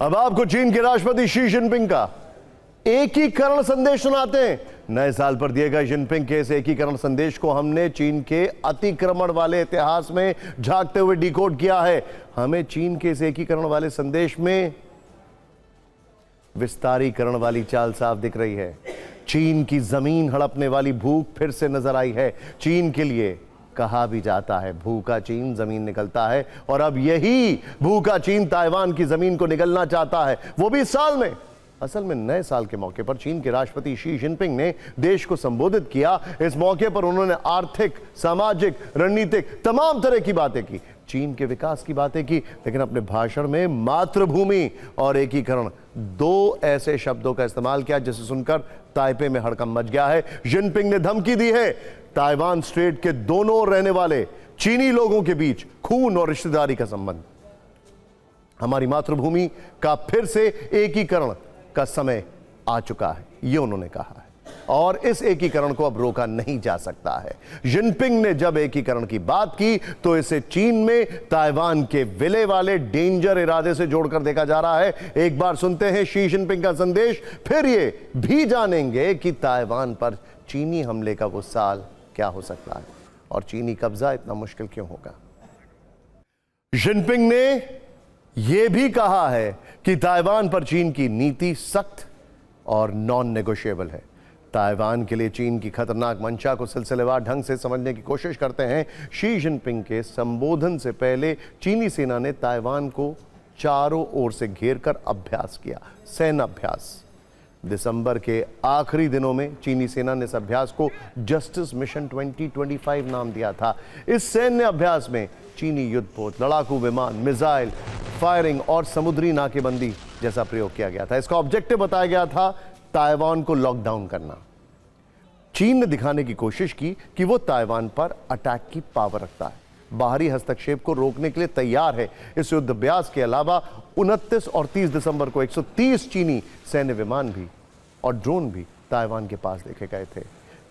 अब आपको चीन के राष्ट्रपति शी जिनपिंग का एकीकरण संदेश सुनाते हैं। नए साल पर दिए गए जिनपिंग के इस एकीकरण संदेश को हमने चीन के अतिक्रमण वाले इतिहास में झांकते हुए डिकोड किया है। हमें चीन के इस एकीकरण वाले संदेश में विस्तारीकरण वाली चाल साफ दिख रही है। चीन की जमीन हड़पने वाली भूख फिर से नजर आई है। चीन के लिए कहा भी जाता है भूखा चीन जमीन निकलता है, और अब यही भूखा चीन ताइवान की जमीन को निगलना चाहता है, वो भी इस साल में। असल में नए साल के मौके पर चीन के राष्ट्रपति शी जिनपिंग ने देश को संबोधित किया। इस मौके पर उन्होंने आर्थिक, सामाजिक, रणनीतिक तमाम तरह की बातें की, चीन के विकास की बातें की, लेकिन अपने भाषण में मातृभूमि और एकीकरण दो ऐसे शब्दों का इस्तेमाल किया जिसे सुनकर ताइपे में हड़कंप मच गया है। जिनपिंग ने धमकी दी है ताइवान स्ट्रेट के दोनों रहने वाले चीनी लोगों के बीच खून और रिश्तेदारी का संबंध। हमारी मातृभूमि का फिर से एकीकरण का समय आ चुका है, ये उन्होंने कहा है, और इस एकीकरण को अब रोका नहीं जा सकता है। जिनपिंग ने जब एकीकरण की बात की तो इसे चीन में ताइवान के विलय वाले डेंजर इरादे से जोड़कर देखा जा रहा है। एक बार सुनते हैं शी जिनपिंग का संदेश, फिर ये भी जानेंगे कि ताइवान पर चीनी हमले का वो साल क्या हो सकता है और चीनी कब्जा इतना मुश्किल क्यों होगा। जिनपिंग ने यह भी कहा है कि ताइवान पर चीन की नीति सख्त और नॉन नेगोशिएबल है। ताइवान के लिए चीन की खतरनाक मंशा को सिलसिलेवार ढंग से समझने की कोशिश करते हैं। शी जिनपिंग के संबोधन से पहले चीनी सेना ने ताइवान को चारों ओर से घेरकर अभ्यास किया, सैन्य अभ्यास। दिसंबर के आखिरी दिनों में चीनी सेना ने इस अभ्यास को जस्टिस मिशन 2025 नाम दिया था। इस सैन्य अभ्यास में चीनी युद्धपोत, लड़ाकू विमान, मिसाइल फायरिंग और समुद्री नाकेबंदी जैसा प्रयोग किया गया था। इसका ऑब्जेक्टिव बताया गया था ताइवान को लॉकडाउन करना। चीन ने दिखाने की कोशिश की कि वो ताइवान पर अटैक की पावर रखता है, बाहरी हस्तक्षेप को रोकने के लिए तैयार है। इस युद्ध अभ्यास के अलावा 29 और 30 दिसंबर को 130 चीनी सैन्य विमान भी और ड्रोन भी ताइवान के पास देखे गए थे।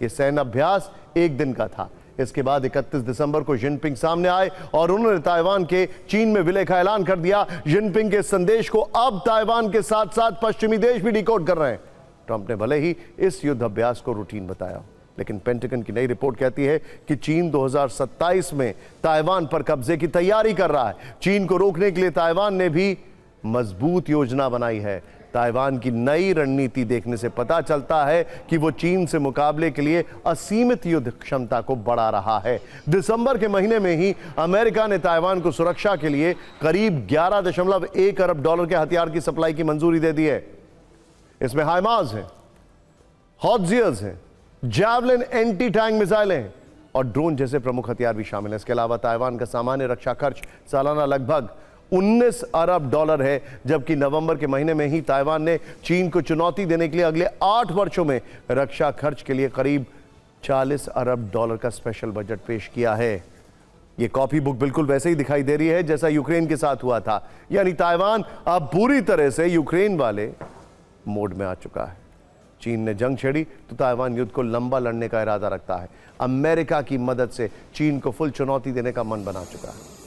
यह सैन्य अभ्यास एक दिन का था। इसके बाद 31 दिसंबर को जिनपिंग सामने आए और उन्होंने ताइवान के चीन में विलय का ऐलान कर दिया। जिनपिंग के संदेश को अब ताइवान के साथ साथ पश्चिमी देश भी डिकोड कर रहे हैं। ट्रंप ने भले ही इस युद्ध अभ्यास को रूटीन बताया, लेकिन पेंटागन की नई रिपोर्ट कहती है कि चीन 2027 में ताइवान पर कब्जे की तैयारी कर रहा है। चीन को रोकने के लिए ताइवान ने भी मजबूत योजना बनाई है। ताइवान की नई रणनीति देखने से पता चलता है कि वो चीन से मुकाबले के लिए असीमित युद्ध क्षमता को बढ़ा रहा है। दिसंबर के महीने में ही अमेरिका ने ताइवान को सुरक्षा के लिए करीब 11.1 अरब डॉलर के हथियार की सप्लाई की मंजूरी दे दी है। इसमें हाइमार्स हैं, हॉटजियर्स हैं, जैवलिन एंटी टैंक मिसाइलें हैं और ड्रोन जैसे प्रमुख हथियार भी शामिल हैं। इसके अलावा ताइवान का सामान्य रक्षा खर्च सालाना लगभग 19 अरब डॉलर है, जबकि नवंबर के महीने में ही ताइवान ने चीन को चुनौती देने के लिए अगले 8 वर्षों में रक्षा खर्च के लिए करीब 40 अरब डॉलर का स्पेशल बजट पेश किया है। यह कॉपी बुक बिल्कुल वैसे ही दिखाई दे रही है जैसा यूक्रेन के साथ हुआ था, यानी ताइवान अब पूरी तरह से यूक्रेन वाले मोड में आ चुका है। चीन ने जंग छेड़ी तो ताइवान युद्ध को लंबा लड़ने का इरादा रखता है। अमेरिका की मदद से चीन को फुल चुनौती देने का मन बना चुका है।